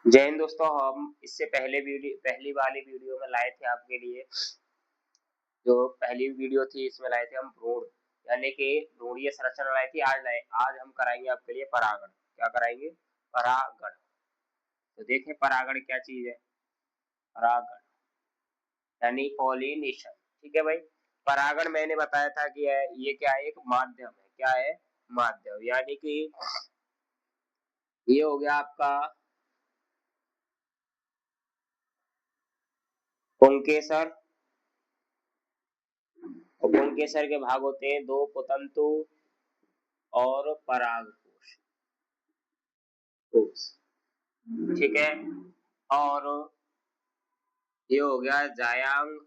जय हिंद दोस्तों। हम इससे पहली वाली वीडियो में लाए थे आपके लिए। जो पहली वीडियो थी इसमें लाए थे हम भ्रूण यानी कि भ्रूणीय संरचना लाए थी। आज हम कराएंगे आपके लिए परागण। क्या कराएंगे? परागण। तो देखें परागण क्या चीज है। परागण यानी पॉलिनेशन। ठीक है भाई। परागण मैंने बताया था कि ये क्या है, एक माध्यम है। क्या है? माध्यम। यानी कि ये हो गया आपका पुंकेसर। और पुंकेसर के भाग होते हैं दो, पुतंतु और परागकोश। ठीक है। और ये हो गया जायांग।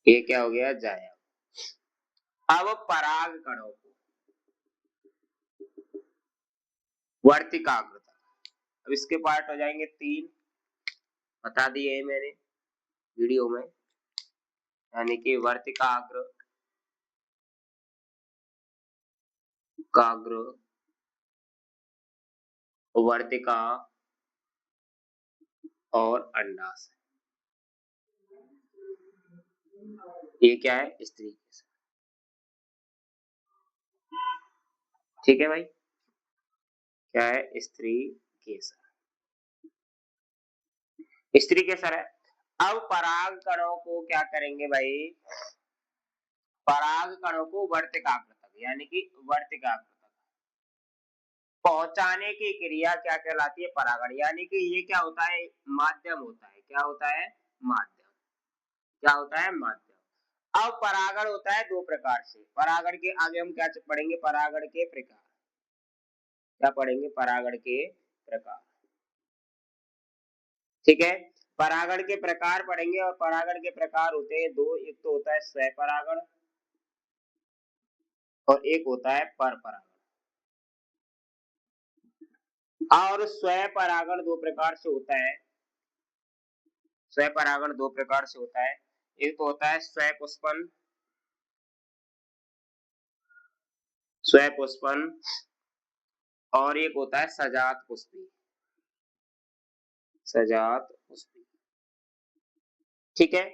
ये क्या हो गया? जायांग। अब पराग कणों को वर्तिकाग्रता। अब इसके पार्ट हो जाएंगे 3। बता दिए मैंने वीडियो में। यानी कि वर्तिकाग्र, काग्र, वर्तिका और अंडाशय। ये क्या है? स्त्री केसर। ठीक है भाई। क्या है? स्त्री केसर। स्त्री केसर है। अब पराग कणों को क्या करेंगे भाई? पराग कणों को वर्तिकाग्र तक यानी कि वर्तिकाग्र तक पहुंचाने की क्रिया क्या कहलाती है? परागण। यानी कि ये क्या होता है? माध्यम होता है। क्या होता है? माध्यम। क्या होता है? माध्यम। अब परागण होता है दो प्रकार से। परागण के आगे हम क्या पढ़ेंगे? परागण के प्रकार। क्या पढ़ेंगे? परागण के प्रकार। ठीक है। परागण के प्रकार पढ़ेंगे और परागण के प्रकार होते हैं दो। एक तो होता है स्वपरागण और एक होता है पर परागण। और स्वपरागण दो प्रकार से होता है। स्वपरागण दो प्रकार से होता है। एक तो होता है स्वपुष्पन। स्वपुष्पन। और एक होता है सजात पुष्पी। सजात पुष्पी। ठीक है।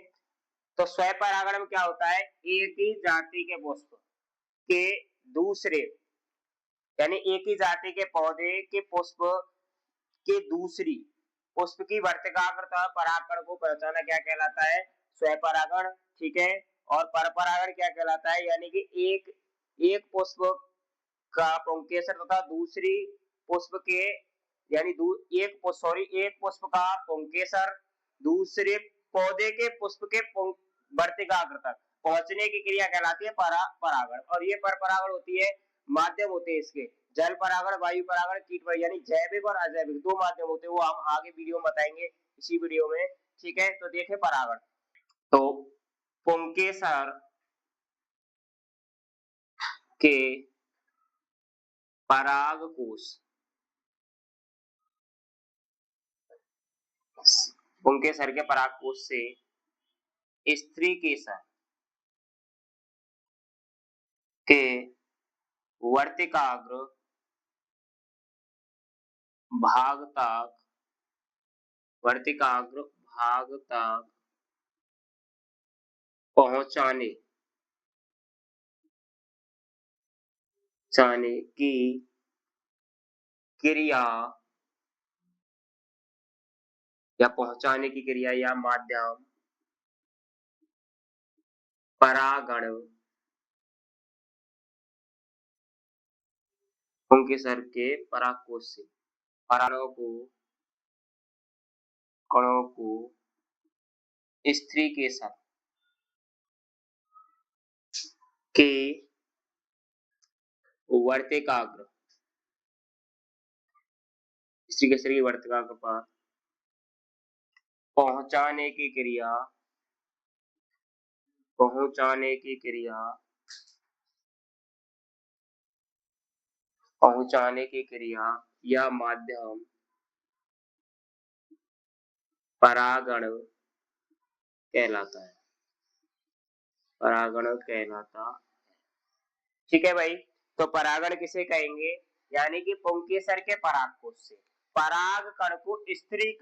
तो स्वपरागण में क्या होता है? एक ही जाति के पुष्प के दूसरे यानी एक ही जाति के पौधे के पुष्प के दूसरी पुष्प की वर्तिकाग्रता परागण को पहचाना क्या कहलाता है? स्वपरागण। ठीक है। और परपरागण क्या कहलाता है? यानी कि एक पुष्प का पुंकेसर तथा दूसरी पुष्प के यानी एक पुष्प का पुंकेसर दूसरे पौधे के पुष्प के वर्तिकाग्र तक पहुंचने की क्रिया कहलाती है परागण। और ये परपरागण होती है, माध्यम होते हैं इसके। जल परागण, वायु परागण, कीट परागण। यानी जैविक और अजैविक दो माध्यम होते हैं। वो हम आगे वीडियो में बताएंगे इसी वीडियो में। ठीक है। तो देखें परागण। तो पुंकेसर के परागकोश, पुंकेसर के परागकोश से स्त्री केसर के वर्तिकाग्र भाग तक पहुंचाने की क्रिया या पहुंचाने की क्रिया या माध्यम परागण पुंकेसर के परागकोश से कणों को स्त्री केसर के वर्तिकाग्र स्त्री केसर की वर्तिकाग्र पर पहुंचाने की क्रिया या माध्यम परागण कहलाता है। ठीक है भाई। तो परागण किसे कहेंगे, यानी कि पुंकेसर के पराग कोश से पराग कण को स्त्री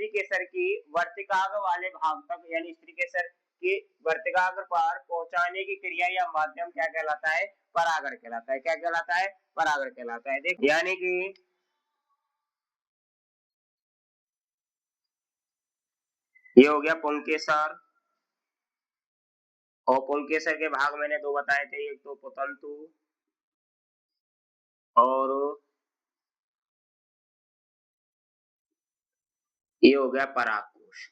केसर की वर्तिकाग्र वाले भाग तक, यानी स्त्री केसर की वर्तिकाग्र पर पहुंचाने की क्रिया या माध्यम क्या कहलाता है, परागण कहलाता है। क्या कहलाता है, परागण कहलाता है। देखो यानी कि ये हो गया पुंकेसर, और पुंकेसर के भाग मैंने दो बताए थे, एक तो पुतंतु और ये हो गया परागकोश।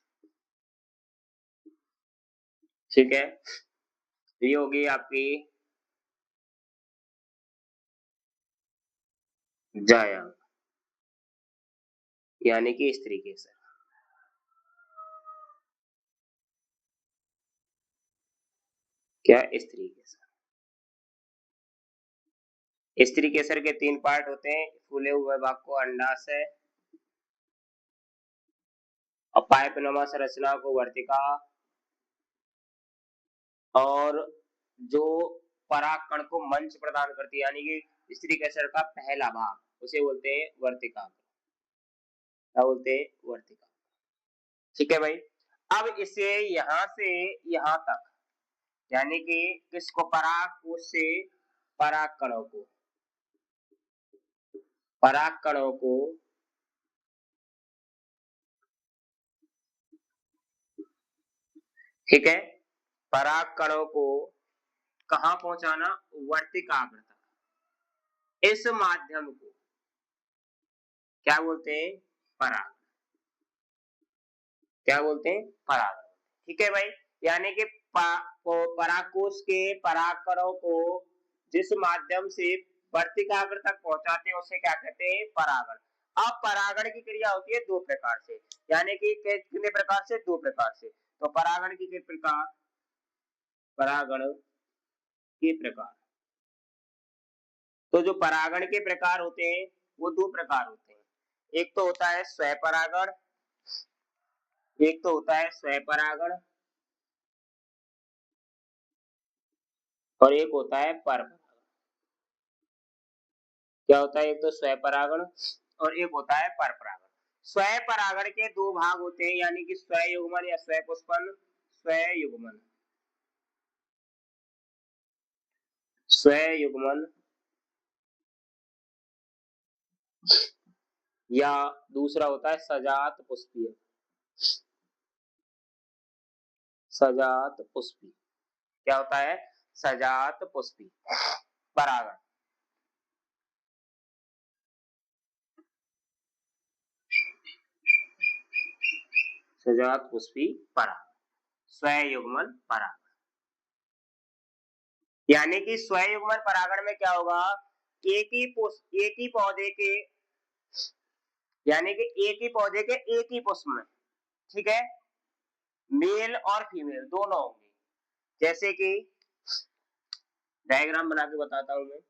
ठीक है, ये होगी आपकी जाया, यानी कि स्त्री केसर। क्या, स्त्री केसर। स्त्री केसर के तीन पार्ट होते हैं, फूले हुए भाग को अंडाशय, और पाइपनुमा संरचना को वर्तिका, और जो पराग कण को मंच प्रदान करती है, यानी कि स्त्री केसर का पहला भाग, उसे बोलते हैं वर्तिका। क्या बोलते हैं, वर्तिका। ठीक है भाई, अब इसे यहां से यहां तक, यानी कि किसको, पराग कोश से पराग कणों को, पराग कणों को ठीक है, पराग कणों को कहां पहुंचाना, वर्तिकाग्र तक। इस माध्यम को क्या बोलते हैं, पराग। क्या बोलते हैं, पराग। ठीक है भाई, यानी कि परागकोश के पराग कणों को जिस माध्यम से वर्तिकाग्र तक पहुंचाते हैं उसे क्या कहते हैं, परागण। अब परागण की क्रिया होती है दो प्रकार से, यानी कि कितने प्रकार से, दो प्रकार से। तो परागण की किस प्रकार, परागण के प्रकार, तो जो परागण के प्रकार होते हैं वो दो प्रकार होते हैं। एक तो होता है स्वपरागण, एक तो होता है स्वपरागण, और एक होता है परपरागण। क्या होता है, एक तो स्वपरागण और एक होता है परपरागण। स्वपरागण के दो भाग होते हैं, यानी कि स्वयुग्मन या स्वपुष्पन, स्वयुग्मन, स्वयुग्मन, या दूसरा होता है सजात पुष्पीय, सजात पुष्पी। क्या होता है, सजात पुष्पी परागण। सजात पुष्पी परागण, स्वयुग्मन परागण। यानी कि स्वयुग्मन परागण में क्या होगा, एक ही पौधे के, यानी कि एक ही पौधे के एक ही पुष्प में, ठीक है, मेल और फीमेल दोनों होंगे। जैसे कि डायग्राम बना के बताता हूं मैं।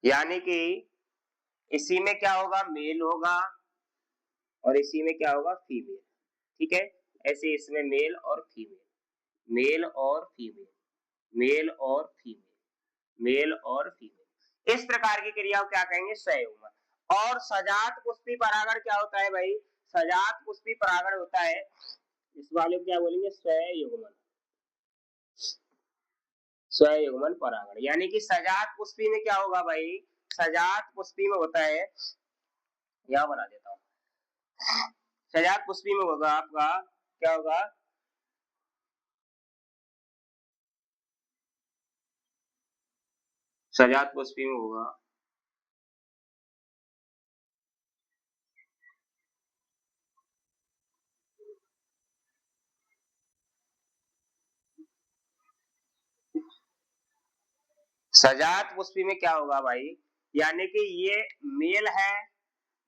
यानी कि इसी में क्या होगा, मेल होगा, और इसी में क्या होगा, फीमेल। ठीक है, ऐसे इसमें मेल और फीमेल, मेल और फीमेल, मेल और फीमेल, मेल और फीमेल, इस प्रकार की क्रिया को क्या कहेंगे, स्वयुग्मन। और सजात पुष्पी परागण क्या होता है भाई, सजात पुष्पी परागण होता है, इस वाले को क्या बोलेंगे, स्वयुग्मन, स्वयुग्मन परागण। यानी कि सजात पुष्पी में क्या होगा भाई, सजात पुष्पी में होता है, यहां बना देता हूं, सजात पुष्पी में होगा आपका, क्या होगा, सजात पुष्पी में होगा सजात पुष्पी में क्या होगा भाई, यानी कि ये मेल है,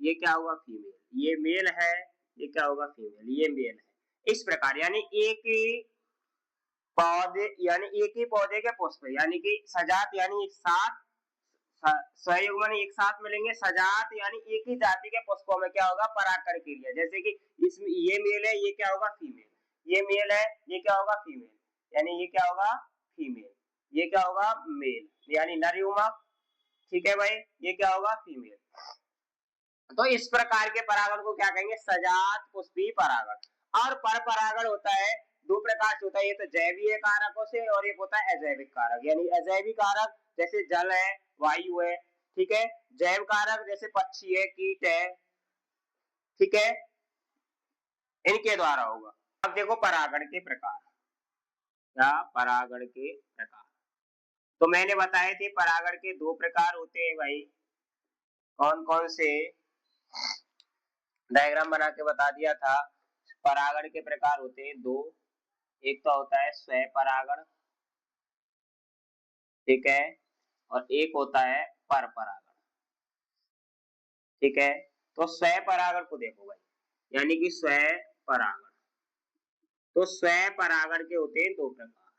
ये क्या होगा, फीमेल, ये मेल है, ये क्या होगा फीमेल, ये मेल है। इस प्रकार यानी एक ही पौधे यानी एक ही पौधे के पुष्प यानी कि सजात यानी एक साथ सहयुग्मन एक साथ मिलेंगे, सजात यानी एक ही जाति के पुष्पों में क्या होगा परागकण क्रिया, जैसे कि इसमें ये मेल है ये क्या होगा फीमेल, ये मेल है ये क्या होगा फीमेल, यानी ये क्या होगा फीमेल, ये क्या होगा मेल यानी नर युग्मक, ठीक है भाई, ये क्या होगा फीमेल। तो इस प्रकार के परागण को क्या कहेंगे सजात पुष्पी परागण। और पर परागण होता है दो प्रकार से होता है, ये तो जैवीय कारकों से और ये होता है अजैविक कारक, यानी अजैविक कारक जैसे जल है वायु है, ठीक है, जैव कारक जैसे पक्षी है कीट है, ठीक है, इनके द्वारा होगा। अब देखो परागण के प्रकार, क्या परागण के प्रकार, तो मैंने बताए थे परागण के दो प्रकार होते हैं भाई, कौन कौन से, डायग्राम बना के बता दिया था। परागण के प्रकार होते हैं दो, एक तो होता है स्वयं परागण, ठीक है, और एक होता है पर परागण, ठीक है। तो स्वयं परागण को देखो भाई, यानी कि स्वयं परागण, तो स्वयं परागण के होते हैं दो प्रकार,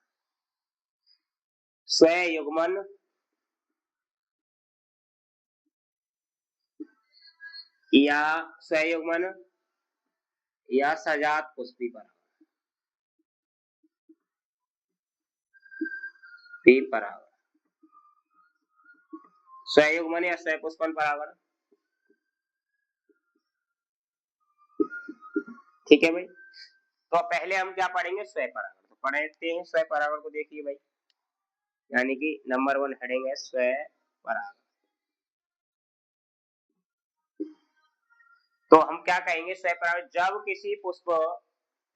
स्वयं युग्मन या स्वयं युग्मन या सजात पुष्पी परागण, परागण, स्वयं युग्मन या स्वयं पुष्पन परागण, ठीक है भाई। तो पहले हम क्या पढ़ेंगे स्वयं परागण, तो पढ़ते हैं स्वयं परागण को, देखिए भाई, यानी कि नंबर 1 हेडिंग है स्वयं परागण। तो हम क्या कहेंगे स्वयं परागण, जब किसी पुष्प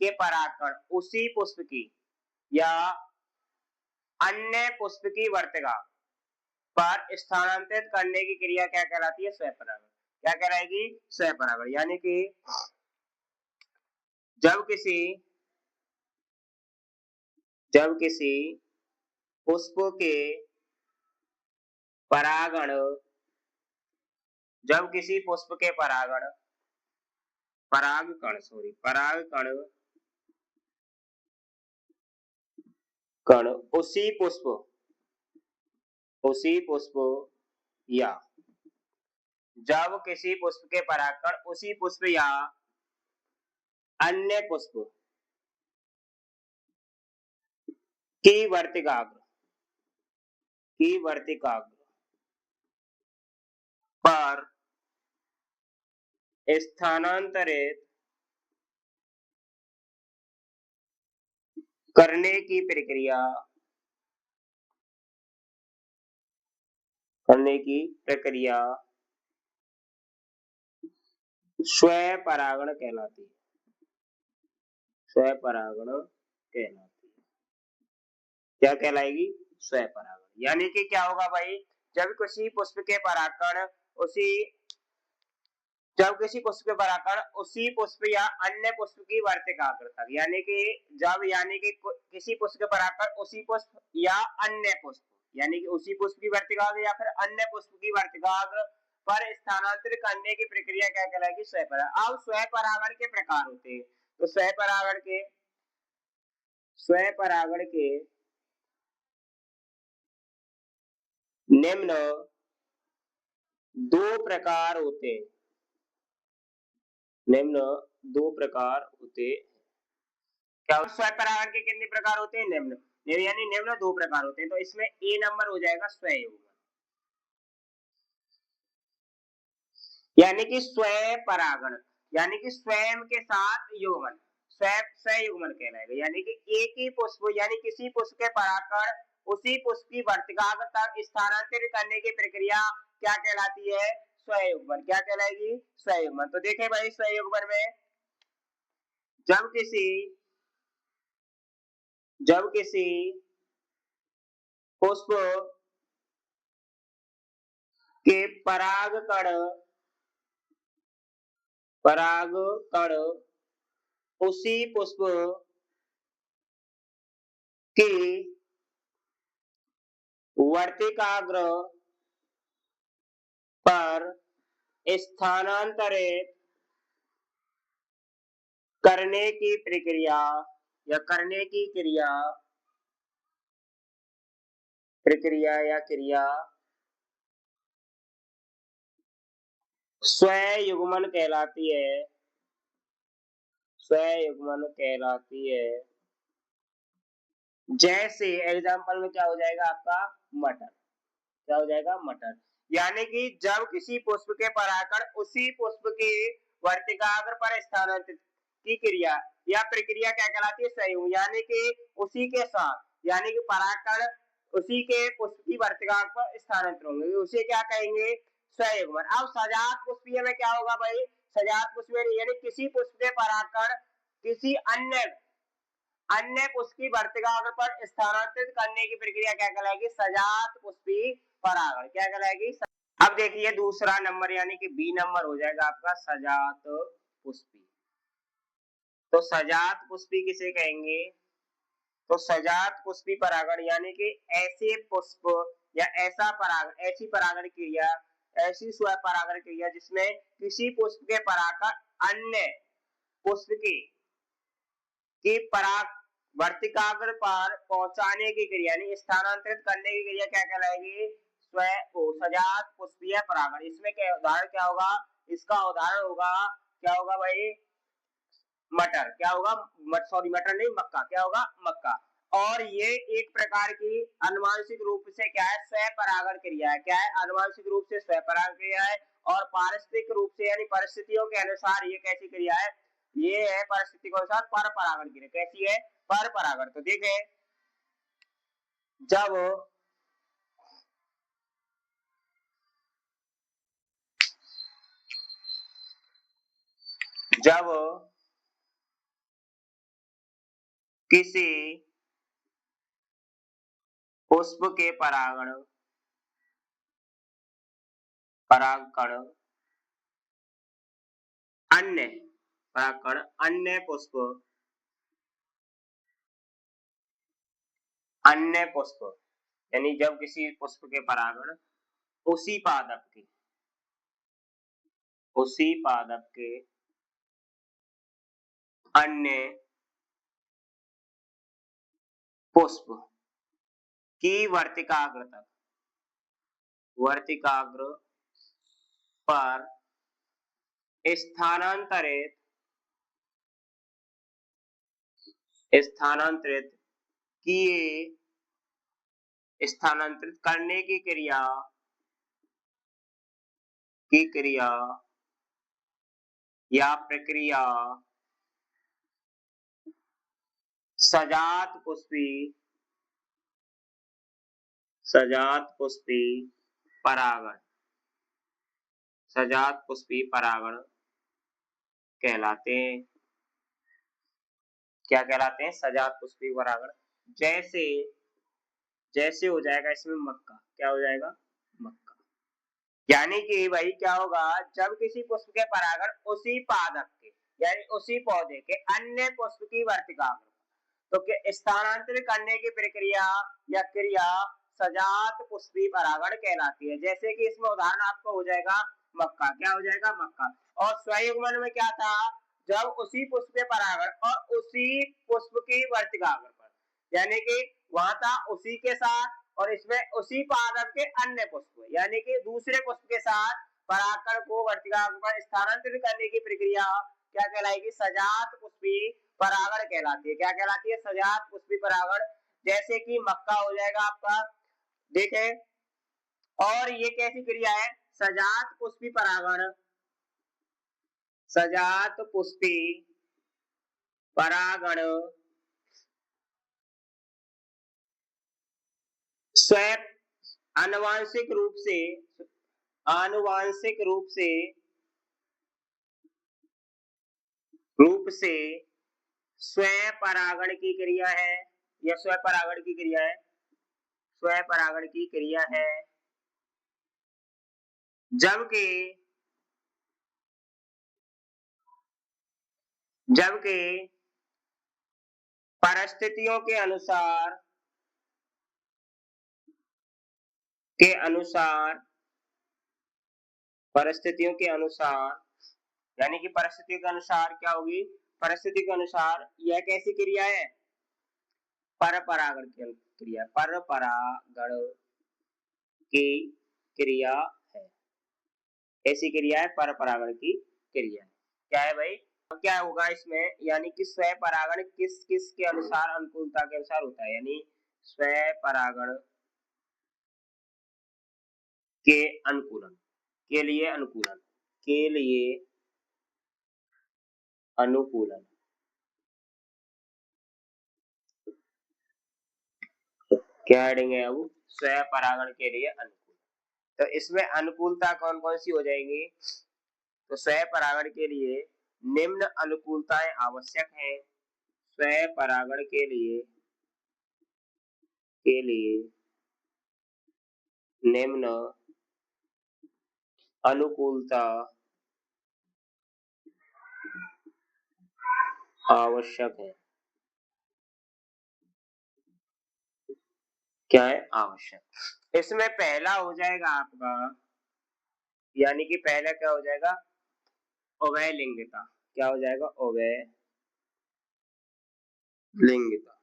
के परागकण उसी पुष्प की या अन्य पुष्प की वर्तिका पर स्थानांतरित करने की क्रिया क्या कहलाती है स्वयं परागण, क्या कहलाएगी स्वयं परागण, यानी कि जब किसी पुष्प के परागण, जब किसी पुष्प के परागकण उसी पुष्प या जब किसी पुष्प के परागकण उसी पुष्प या अन्य पुष्प की वर्तिकाग्र पर स्थानांतरित करने की प्रक्रिया स्वयं परागण कहलाती है, स्वयं परागण कहलाती है, क्या कहलाएगी स्वयं परागण। यानी कि क्या होगा भाई, जब किसी पुष्प के परागकण उसी जब किसी पुष्प के परागकण उसी पुष्प या अन्य पुष्प की वर्तिकाग्र तक, यानी कि जब यानी कि किसी पुष्प के परागकण उसी पुष्प या अन्य पुष्प, यानी कि उसी पुष्प की वर्तिकाग्र या फिर अन्य पुष्प की वर्तिकाग्र पर स्थानांतरित करने की प्रक्रिया क्या कहलाएगी स्वयं परागण। अब स्वयं परागण के प्रकार होते हैं, तो स्वयं परागण के निम्न दो प्रकार होते हैं, निम्न दो प्रकार होते, क्या स्वयं परागण के कितने प्रकार होते हैं निम्न, यानी निम्न दो प्रकार होते हैं, तो इसमें ए नंबर हो जाएगा स्वयं युग्मन, यानी कि स्वयं परागण यानी कि स्वयं के साथ युग्मन, स्वयं युग्मन कहलाएगा, यानी कि एक ही पुष्प यानी किसी पुष्प के परागकण उसी पुष्प की वर्तिकाग्र तक स्थानांतरित करने की प्रक्रिया क्या कहलाती है स्वयं युग्मन, क्या कहलाएगी स्वयं युग्मन। तो देखें भाई स्वयं युग्मन में जब किसी पुष्प के परागकण उसी पुष्प की वर्तिकाग्र पर स्थानांतरित करने की प्रक्रिया या करने की क्रिया, प्रक्रिया या क्रिया स्वयुग्मन कहलाती है, स्वयुग्मन कहलाती है। जैसे एग्जाम्पल में क्या हो जाएगा आपका मटर, क्या हो जाएगा मटर। यानी कि जब किसी पुष्प के परागकण उसी पुष्प के वर्तिकाग्र पर स्थानांतरित की क्रिया या प्रक्रिया क्या कहलाती है संयुग्म, यानी कि उसी के साथ, यानी कि परागकण उसी के पुष्प की वर्तिकाग्र पर स्थानांतरित होंगे, उसे क्या कहेंगे संयुग्मन। अब सजात पुष्पीय में क्या होगा भाई, सजात पुष्पीय यानी किसी पुष्प के परागकण किसी अन्य अन्य पुष्प की वर्तिकाग्र पर स्थानांतरित करने की प्रक्रिया क्या कहलाएगी सजात पुष्पी परागण, क्या कहलाएगी। अब देखिए दूसरा नंबर यानी कि बी नंबर हो जाएगा आपका सजात पुष्पी। तो सजात पुष्पी किसे कहेंगे, तो सजात पुष्पी परागण यानी कि ऐसे पुष्प या ऐसा परागण, ऐसी परागण क्रिया, ऐसी स्वपरागण क्रिया जिसमें किसी पुष्प के परागकण अन्य पुष्प की पराग वर्तिकाग्र पर पहुंचाने की क्रिया यानी स्थानांतरित करने की क्रिया क्या कहलाएगी सजात पुष्पीय परागण। इसमें क्या उदाहरण क्या होगा, इसका उदाहरण होगा क्या होगा भाई मटर, क्या होगा सॉरी मटर नहीं मक्का, क्या होगा मक्का। और ये एक प्रकार की अनुवांशिक रूप से क्या है स्वपरागण क्रिया है, क्या है अनुवांशिक रूप से स्वपरागण क्रिया है। और पारिस्थितिक रूप से यानी परिस्थितियों के अनुसार ये कैसी क्रिया है, ये है परिस्थिति के अनुसार पर परागण क्रिया। कैसी है पर परागण। तो देखे जब जब किसी पुष्प के परागकण अन्य परागकण अन्य पुष्प यानी जब किसी पुष्प के परागण उसी पादप के अन्य पुष्प की वर्तिकाग्र पर स्थानांतरित करने की क्रिया या प्रक्रिया सजात पुष्पी परागण कहलाते हैं। क्या कहलाते हैं सजात पुष्पी परागण। जैसे जैसे हो जाएगा इसमें मक्का, क्या हो जाएगा मक्का। यानी कि भाई क्या होगा जब किसी पुष्प के परागण उसी पादप के यानी उसी पौधे के अन्य पुष्प की वर्तिकाग्र तो स्थानांतरित करने की प्रक्रिया या क्रिया सजात पुष्पी परागण कहलाती है। जैसे कि इसमें उदाहरण आपको हो जाएगा मक्का, क्या हो जाएगा मक्का। और स्वयुग्मन में क्या था, जब उसी पुष्प के परागण और उसी पुष्प की वर्तिकाग्र पर यानी कि वहां था उसी के साथ और इसमें उसी पादप के अन्य पुष्प यानी कि दूसरे पुष्प के साथ परागकण को वर्तिकाग्र पर स्थानांतरित करने की प्रक्रिया क्या कहलाएगी सजात पुष्पी परागण कहलाती है। क्या कहलाती है सजात पुष्पी परागण। जैसे कि मक्का हो जाएगा आपका, देखे। और ये कैसी क्रिया है सजात पुष्पी परागण, सजात पुष्पी परागण स्वयं आनुवांशिक रूप से स्वपरागण की क्रिया है या स्वपरागण की क्रिया है, स्वपरागण की क्रिया है। जबकि परिस्थितियों के अनुसार यानी कि परिस्थितियों के अनुसार क्या होगी परिस्थिति के अनुसार यह कैसी क्रिया है? पर परागण की क्रिया, पर परागण की क्रिया है। ऐसी क्रिया है, पर परागण की क्रिया है। क्या है भाई? अब क्या होगा इसमें, यानी कि स्वयं परागण किस किस के अनुसार, अनुकूलता के अनुसार होता है, यानी स्वयं परागण के अनुकूलन के लिए, अनुकूलन के लिए अनुकूलन, क्या हेडिंग है अब? स्वयं परागण के लिए अनुकूल। तो इसमें अनुकूलता कौन कौन सी हो जाएंगी? तो स्वयं परागण के लिए निम्न अनुकूलताएं आवश्यक है। स्वयं परागण के लिए निम्न अनुकूलता आवश्यक है। क्या है? आवश्यक। इसमें पहला हो जाएगा आपका, यानी कि पहला क्या हो जाएगा? अवय लिंगिता। क्या हो जाएगा? अवय लिंगिता।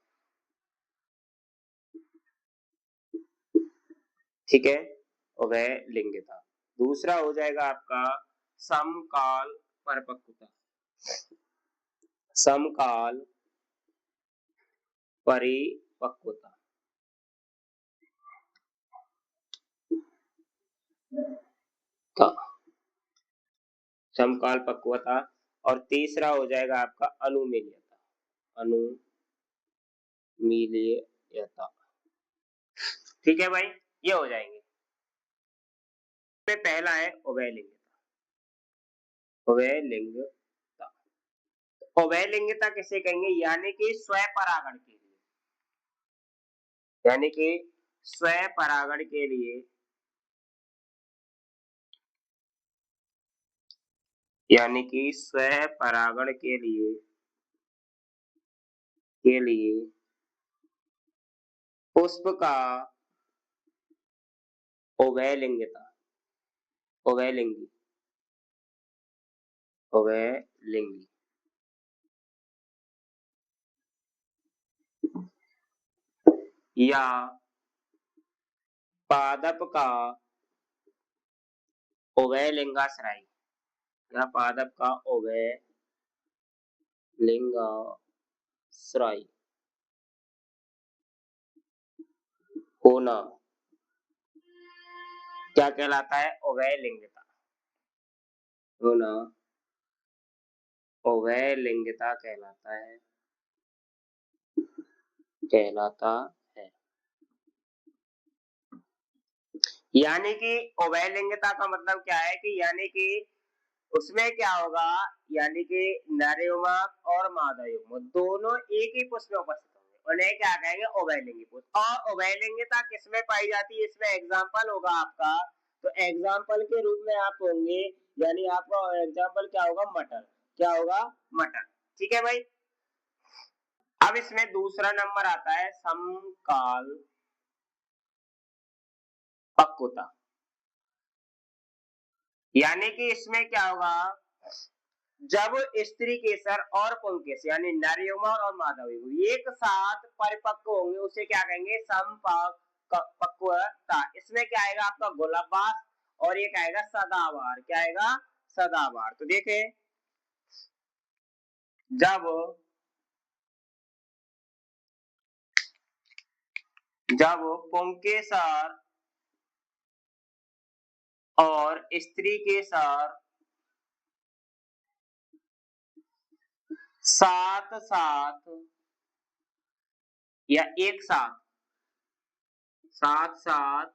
ठीक है, अवय लिंगिता। दूसरा हो जाएगा आपका समकाल परिपक्वता। समकाल परिपक्वता। समकाल पक्वता। और तीसरा हो जाएगा आपका अनुमीलियता। अनुमीलियता। ठीक है भाई, ये हो जाएंगे। पहला है अवय लिंगिता। अवय लिंगिता, अवय लिंगिता किसे कहेंगे? यानी कि स्वयं परागण के लिए, यानी कि स्वयं परागण के लिए, यानी कि स्वयं परागण के लिए पुष्प का अवय लिंगिता, अवय लिंगी, अवय लिंगी या पादप का अवय लिंगाश्रयी, या पादप का अवय लिंगाश्रयी होना क्या कहलाता है? अवय लिंगिता होना अवय लिंगिता कहलाता है, कहलाता है। यानी कि अवय लिंगिता का मतलब क्या है कि, यानी कि उसमें क्या होगा, यानी कि नर युग्मक और मादा युग्मक दोनों एक ही पुष्प में उपस्थित होंगे, उन्हें क्या कहेंगे? अवयलिंगी पुष्प। और अवयलिंगिता किसमें पाई जाती है? इसमें एग्जाम्पल होगा आपका, तो एग्जाम्पल के रूप में आप होंगे, यानी आपका एग्जाम्पल क्या होगा? मटर। क्या होगा? मटर। ठीक है भाई। अब इसमें दूसरा नंबर आता है समकाल पक्वता। यानी कि इसमें क्या होगा? जब स्त्री केसर और पुंकेसर, यानी नर युग्मक और मादा युग्मक एक साथ परिपक्व होंगे, उसे क्या कहेंगे? समपक्वता। इसमें क्या आएगा आपका? गुलाबास। और एक आएगा सदाबहार। क्या आएगा? सदाबहार। तो देखें, जब जब पुंकेसर और स्त्री केसर साथ साथ या एक साथ, साथ साथ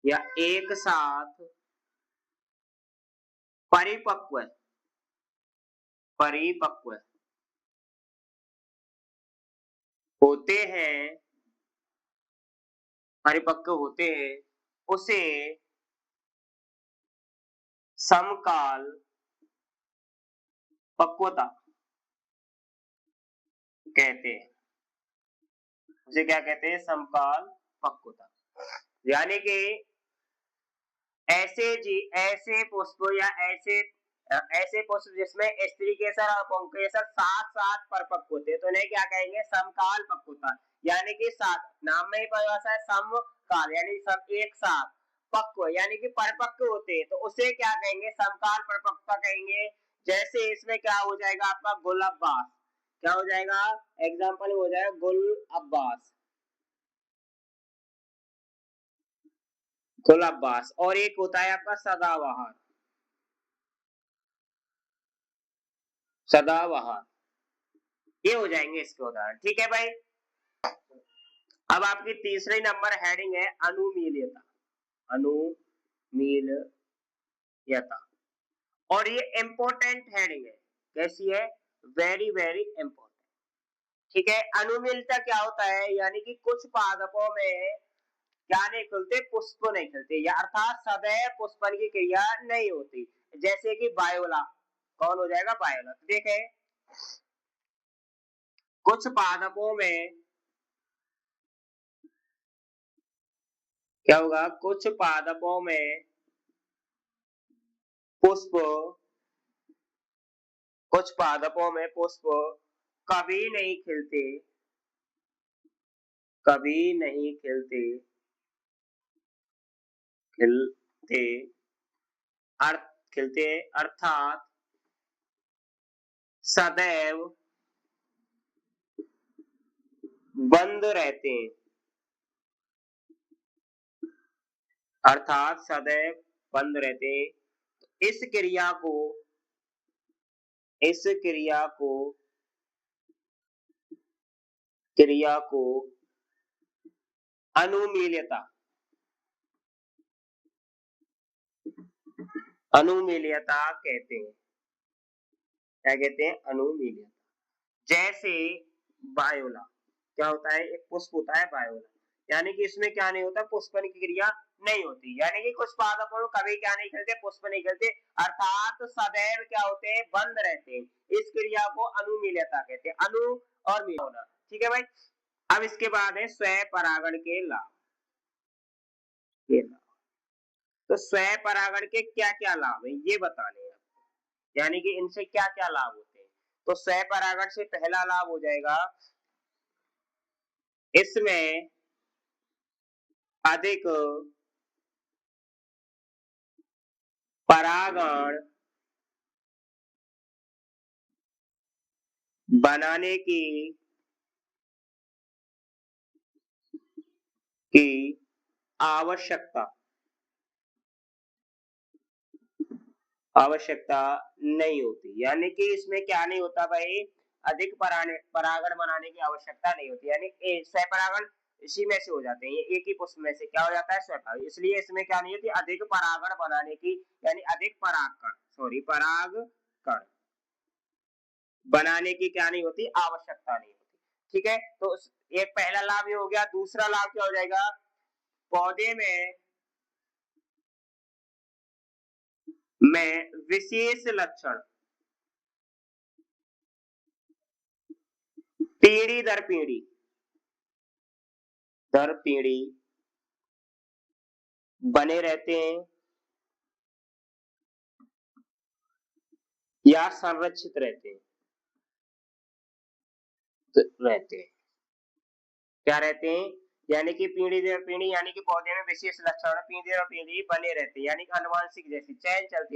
या एक साथ परिपक्व परिपक्व होते हैं, परिपक्व होते हैं, उसे समकाल पक्वता कहते हैं। उसे क्या कहते हैं? समकाल पक्वता। यानी कि ऐसे पुष्प या ऐसे ऐसे पुष्प जिसमें स्त्री केसर और पुंकेसर साथ साथ परिपक्व होते हैं तो उन्हें क्या कहेंगे, समकाल पक्वता। यानी कि साथ, नाम में ही परिभाषा है समकाल, यानी सब एक साथ, पक्व यानी कि परिपक्व होते हैं तो उसे क्या कहेंगे, समकाल परिपक्वता कहेंगे। जैसे इसमें क्या हो जाएगा आपका गुल अब्बास, क्या हो जाएगा, एग्जाम्पल हो जाएगा गुल अब्बास, गुल अब्बास। और एक होता है आपका सदाबहार, सदाबहार, ये हो जाएंगे इसके उदाहरण। ठीक है भाई। अब आपकी तीसरे नंबर हेडिंग है अनुमीलियता, अनुमीलियता, और ये इंपॉर्टेंट हेडिंग है। कैसी है, वेरी वेरी इंपॉर्टेंट। ठीक है, अनुमीलियता क्या होता है, यानी कि कुछ पादपों में क्या नहीं खुलते, पुष्प नहीं खिलते, या अर्थात सदैव पुष्पन की क्रिया नहीं होती। जैसे कि बायोला, कौन हो जाएगा, बायोला। तो देखे कुछ पादपों में क्या होगा, कुछ पादपों में पुष्प, कुछ पादपों में पुष्प कभी नहीं खिलते, कभी नहीं खिलते, खिलते, अर्थ खिलते अर्थात सदैव बंद रहते हैं, अर्थात सदैव बंद रहते हैं। इस क्रिया को, इस क्रिया को, क्रिया को अनुमीलियता, अनुमीलियता कहते हैं। क्या कहते हैं, अनुमीलियता। जैसे बायोला, क्या होता है, एक पुष्प होता है बायोला, यानी कि इसमें क्या नहीं होता, पुष्पन की क्रिया नहीं होती, यानी कि कुछ पादपों में कभी क्या नहीं करते, पुष्प नहीं करते, अर्थात सदैव क्या होते हैं, बंद रहते हैं। इस क्रिया को अनुमीलियता कहते हैं, अनु और मील होना। ठीक है भाई। अब इसके बाद है स्वयं परागण के लाभ, तो स्वयं परागण के क्या क्या लाभ है ये बताने हैं, यानी कि इनसे क्या क्या लाभ होते हैं। तो स्वयं परागण से पहला लाभ हो जाएगा, इसमें अधिक परागण बनाने की आवश्यकता, आवश्यकता नहीं होती, यानी कि इसमें क्या नहीं होता भाई, अधिक परागण बनाने की आवश्यकता नहीं होती, यानी स्वपरागण इसी में से हो जाते हैं, ये एक ही पुष्प में से क्या हो जाता है, स्वपरागण। इसलिए इसमें क्या नहीं होती, अधिक परागण बनाने की, यानी अधिक परागकण, सॉरी परागकण बनाने की क्या नहीं होती, आवश्यकता नहीं होती। ठीक है, तो एक पहला लाभ ये हो गया। दूसरा लाभ क्या हो जाएगा, पौधे में विशेष लक्षण पीढ़ी दर पीढ़ी बने रहते हैं या संरक्षित रहते हैं, रहते हैं, क्या रहते हैं, यानी कि पीढ़ी दर पीढ़ी, यानी कि पौधे में विशेष लक्षण पीढ़ी दर पीढ़ी बने रहते हैं, यानी कि आनुवांशिक जैसी चैन चलती